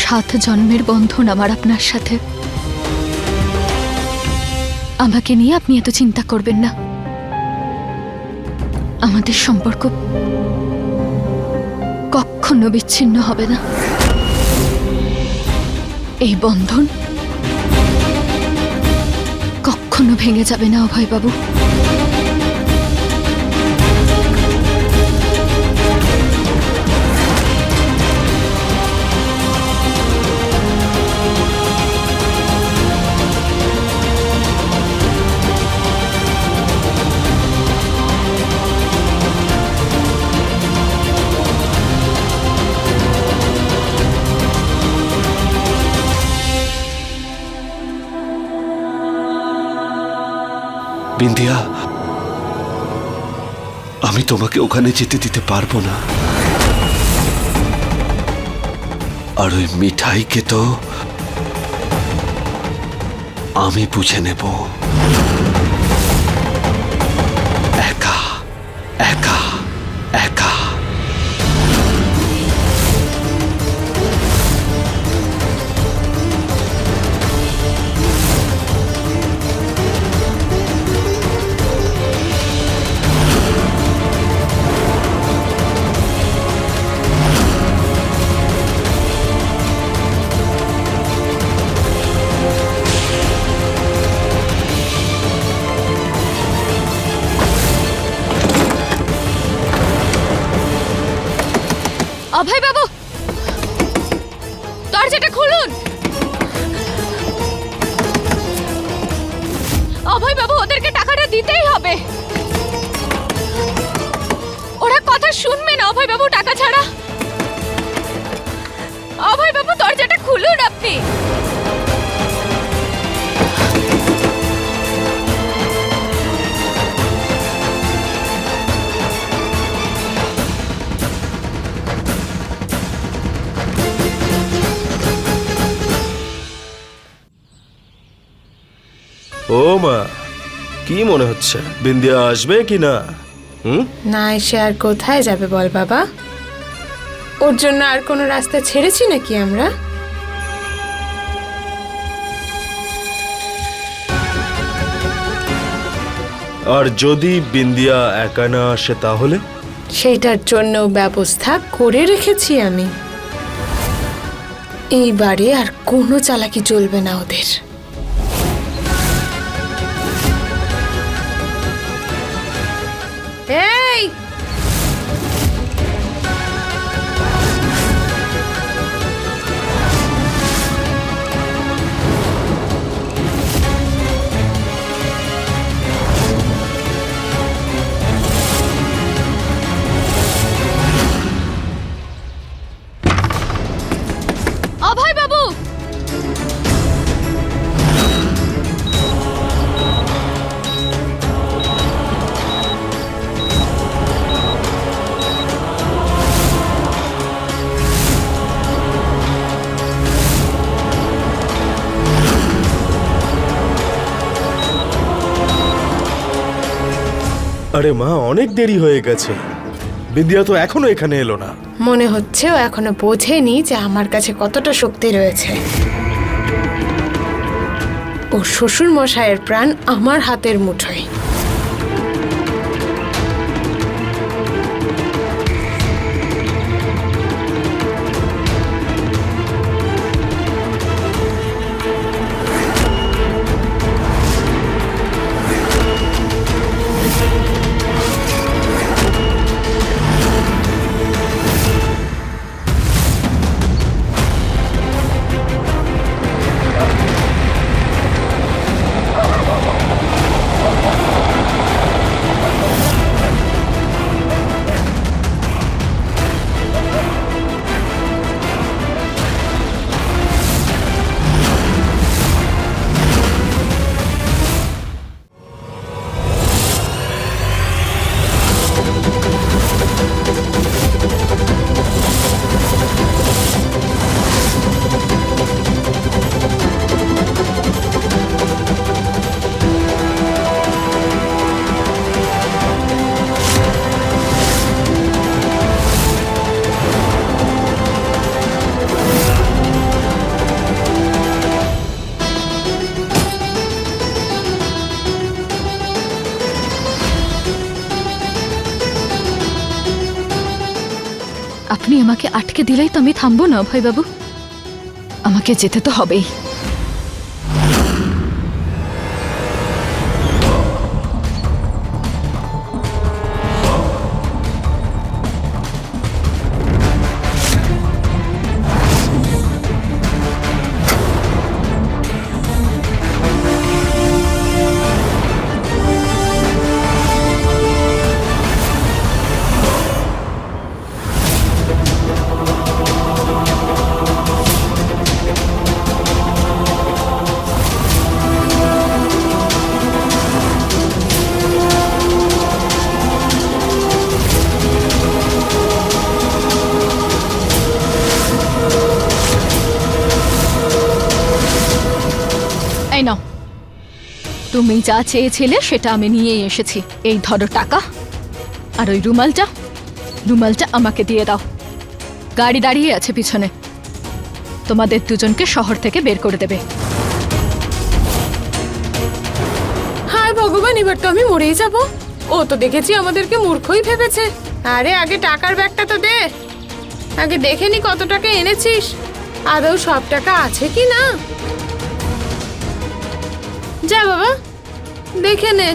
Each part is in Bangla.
7 জন্মের বন্ধন আমার আপনার সাথে। আমাকে নিয়ে আপনি এত চিন্তা করবেন না। আমাদের সম্পর্ক কখনো বিচ্ছিন্ন হবে না। এই বন্ধন কখনো ভেঙে যাবে না অভয়বাবু। বিন্দিয়া, আমি তোমাকে ওখানে যেতে দিতে পারবো না। আর ওই মিঠাইকে তো আমি বুঝে নেব। একা একা একা। অভয়বাবু, দরজাটা খুলুন। অভয়বাবু, ওদেরকে টাকাটা দিতেই হবে। ওরা কথা শুনবে না অভয়বাবু টাকা ছাড়া। অভয়বাবু, দরজাটা খুলুন আপনি। ও মা, কি মনে হচ্ছে বিন্দিয়া আসবে কি না? না এসে আর কোথায় যাবে বল বাবা? ওর জন্য আর কোনো রাস্তা ছেড়েছি নাকি আমরা? আর যদি বিন্দিয়া একা না আসে তাহলে? সেইটার জন্য ব্যবস্থা করে রেখেছি আমি। এইবারে আর কোনো চালাকি চলবে না ওদের। এই অভয়বাবু, আরে মা, অনেক দেরি হয়ে গেছে। বিন্দিয়া তো এখনো এখানে এলো না। মনে হচ্ছে ও এখনো বোঝেনি যে আমার কাছে কতটা শক্তি রয়েছে। ওর শ্বশুর মশাইয়ের প্রাণ আমার হাতের মুঠোয়। আপনি আমাকে আটকে দিলেই তো আমি থামবো না অভয় বাবু, আমাকে যেতে তো হবেই। এই নাও, তুমি যা চেয়েছিলে সেটা আমি নিয়েই এসেছি। এই ধরো টাকা, আর ওই রুমালটা আমাকে দিয়ে দাও। গাড়ি দাঁড়িয়ে আছে পিছনে, তোমাদের দুজনকে শহর থেকে বের করে দেবে। হায় ভগবান, এবার তো আমি মরেই যাব। ও তো দেখেছি আমাদেরকে মূর্খই ভেবেছে। আরে আগে টাকার ব্যাগটা তো দে, আগে দেখে নি কত টাকা এনেছিস, আদৌ সব টাকা আছে কি না। যা বাবা, দেখে নে।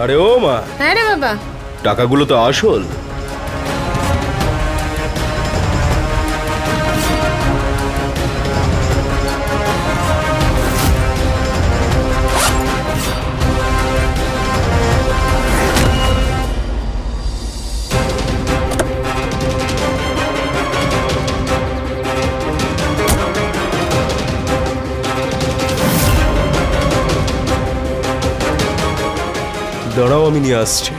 আরে ও মা, হ্যাঁ রে বাবা। টাকাগুলো তো আসল। দাঁড়াও, আমি নিয়ে আসছি।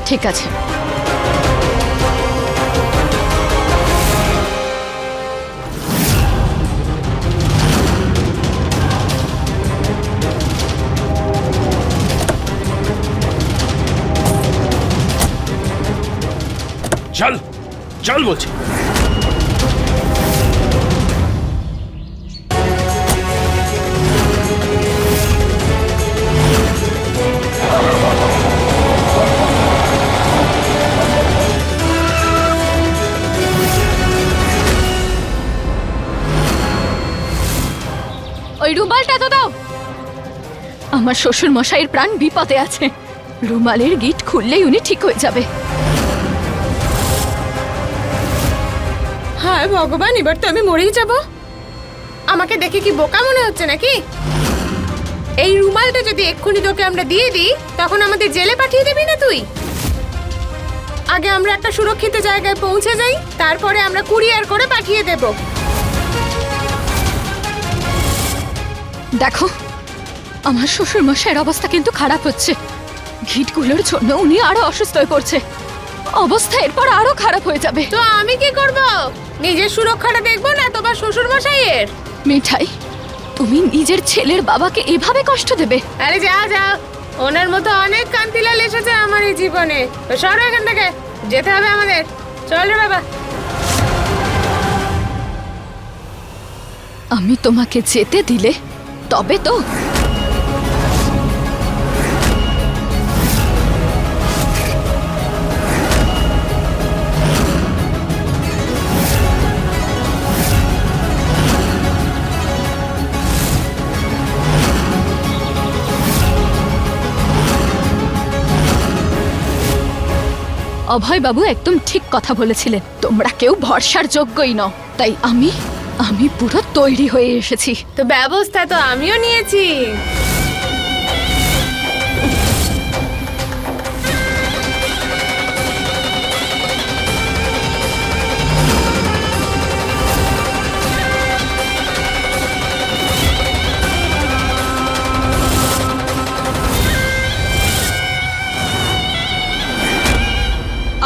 ঠিক আছে। চল চল বলছি। ওই রুমালটা তো দাও। আমার শ্বশুর মশাইয়ের প্রাণ বিপদে আছে, রুমালের গিট খুললেই উনি ঠিক হয়ে যাবে। হায় ভগবান, এবার তো আমি মরেই যাব। আমাকে দেখে কি বোকা মনে হচ্ছে নাকি? এই রুমালটা যদি এক্ষুনি তোকে আমরা দিয়ে দিই, তখন আমাদের জেলে পাঠিয়ে দিবি না তুই? আগে আমরা একটা সুরক্ষিত জায়গায় পৌঁছে যাই, তারপরে আমরা কুরিয়ার করে পাঠিয়ে দেব। দেখো, আমার শ্বশুর মশাইয়ের অবস্থা কিন্তু খারাপ হচ্ছে। ঘিটগুলোর জন্য উনি আরো অসুস্থ হয়ে পড়ছে, অবস্থা এরপর আরো খারাপ হয়ে যাবে। তো আমি কি করব? নিজের সুরক্ষাটা দেখবো না তোমার শ্বশুর মশাইয়ের? মিঠাই, তুমি নিজের ছেলের বাবাকে এভাবে কষ্ট দেবে? আরে যা যা, ওনার মতো অনেক কান্তিলাল এসেছে আমার এই জীবনে। তো সরো এখান থেকে, যেতে হবে আমাদের। চল রে বাবা। আমি তোমাকে যেতে দিলে তবে তো। অভয় বাবু একদম ঠিক কথা বলেছিলেন, তোমরা কেউ ভরসার যোগ্যই নও। তাই আমি পুরো তৈরি হয়ে এসেছি। তো ব্যবস্থা তো আমিও নিয়েছি।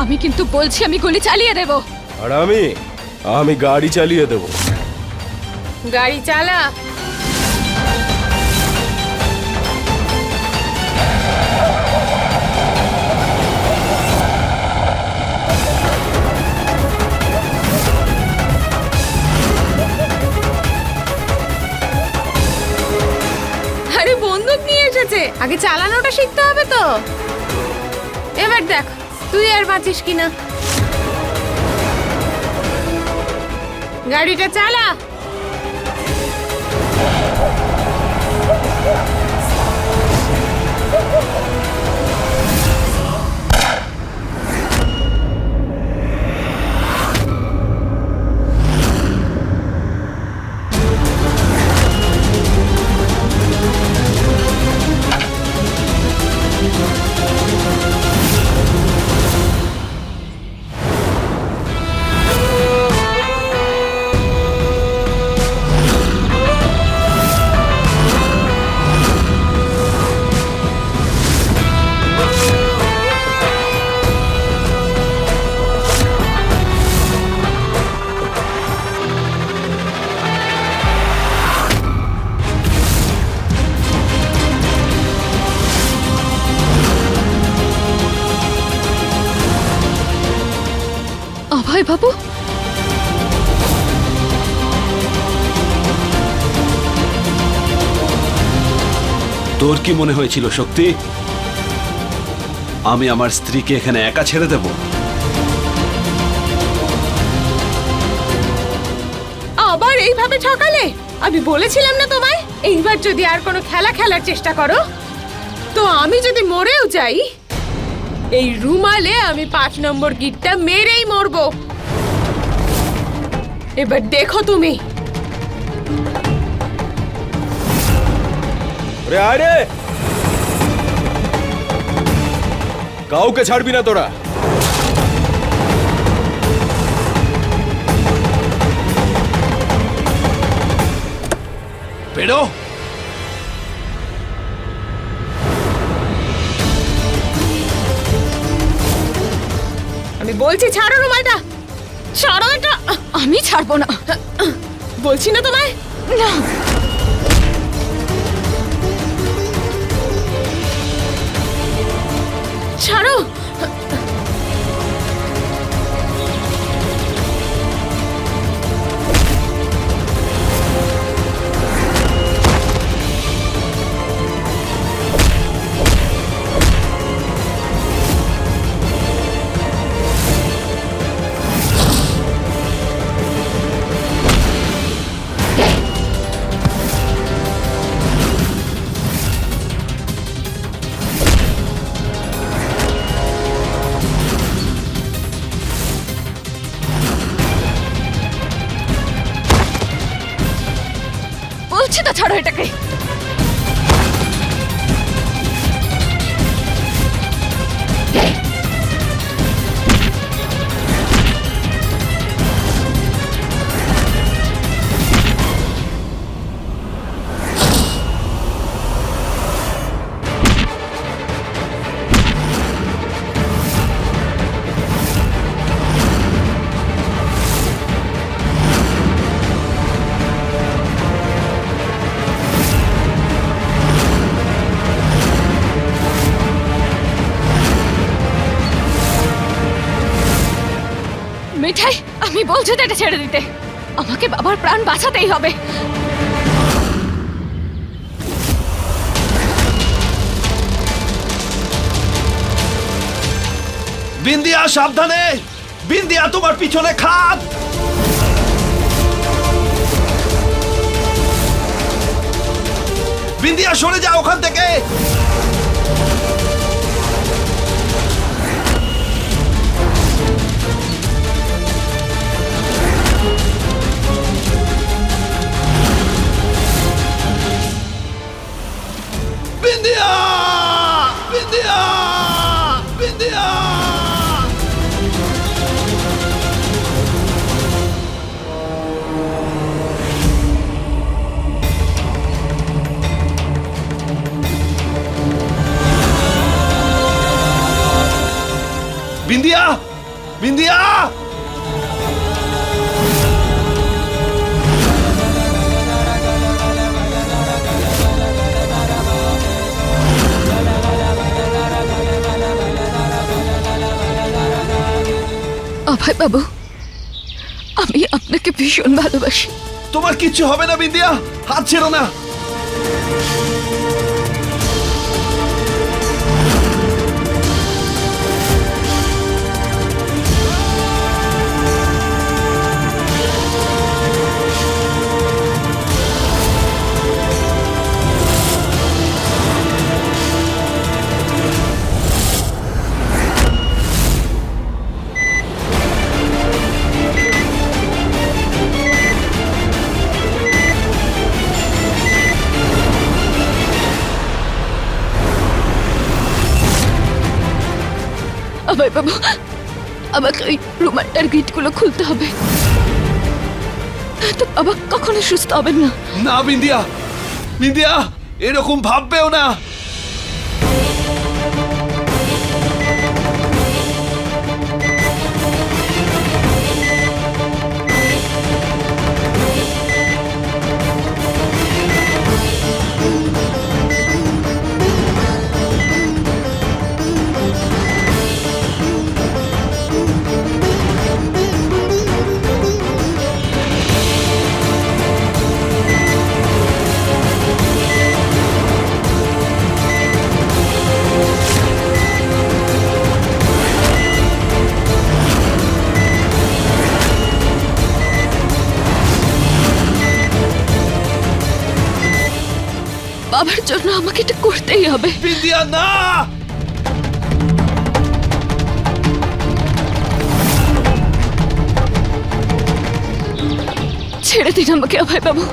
আমি কিন্তু বলছি আমি গুলি চালিয়ে দেব। আর আমি গাড়ি চালিয়ে দেব। গাড়ি চালা। আরে বন্দুক নিয়ে এসেছে, আগে চালানোটা শিখতে হবে তো। এবার দেখ তুই আর বাঁচিস কিনা। গাড়িটা চালা। অভয় বাবু, তোর কি মনে হয়েছিল শক্তি আমি আমার স্ত্রীকে এখানে একা ছেড়ে দেব? আবার এইভাবে ঠকালে? আমি বলেছিলাম না তোমায়, এইবার যদি আর কোনো খেলা খেলার চেষ্টা করো তো আমি যদি মরেও যাই, এই রুমালে আমি 5 নম্বর গিটটা মেরেই মরবো। এবার দেখো তুমি। রে আরে, কাউকে ছাড়বি না তোরা। বেরো। আমি বলছি ছাড়ো রুমালটা, ছাড়ো এটা। আমি ছাড়বো না। বলছি না তোমায়। না, ছাড়ো। বলছি তো ছাড়ো এটাকে। মিঠাই, আমি বলছি তো এটা ছেড়ে দিতে। আমাকে বাবার প্রাণ বাঁচাতেই হবে। বিন্দিয়া সাবধানে, বিন্দিয়া তোমার পিছনে খাদ। বিন্দিয়া সরে যাও ওখান থেকে। বিন্দিয়া, বিন্দিয়া, বিন্দিয়া। বিন্দিয়া, বিন্দিয়া! অভয় বাবু, আমি আপনাকে ভীষণ ভালোবাসি। তোমার কিচ্ছু হবে না বিন্দিয়া, হাত ছেড়ো না। অভয় বাবু, আমাকে ওই রুমালটার গিটগুলো খুলতে হবে, তো বাবা কখনো সুস্থ হবেন না। না বিন্দিয়া, বিন্দিয়া এরকম ভাববেও না। বাবার জন্য আমাকে এটা করতেই হবে। বিন্দিয়া না! ছেড়ে দিন আমাকে অভয় বাবু।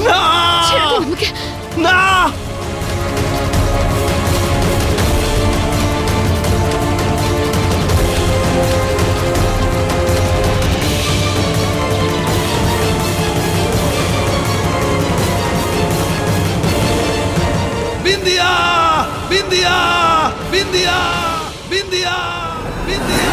না! ছেড়ে দিন আমাকে। না! বিন্দিয়া! বিন্দিয়া! বিন্দিয়া! বিন্দিয়া! বিন্দিয়া!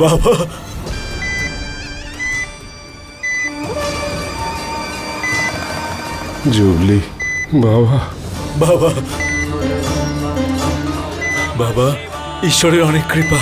বাবা, জুবলি বাবা, বাবা বাবা, ঈশ্বরের অনেক কৃপা।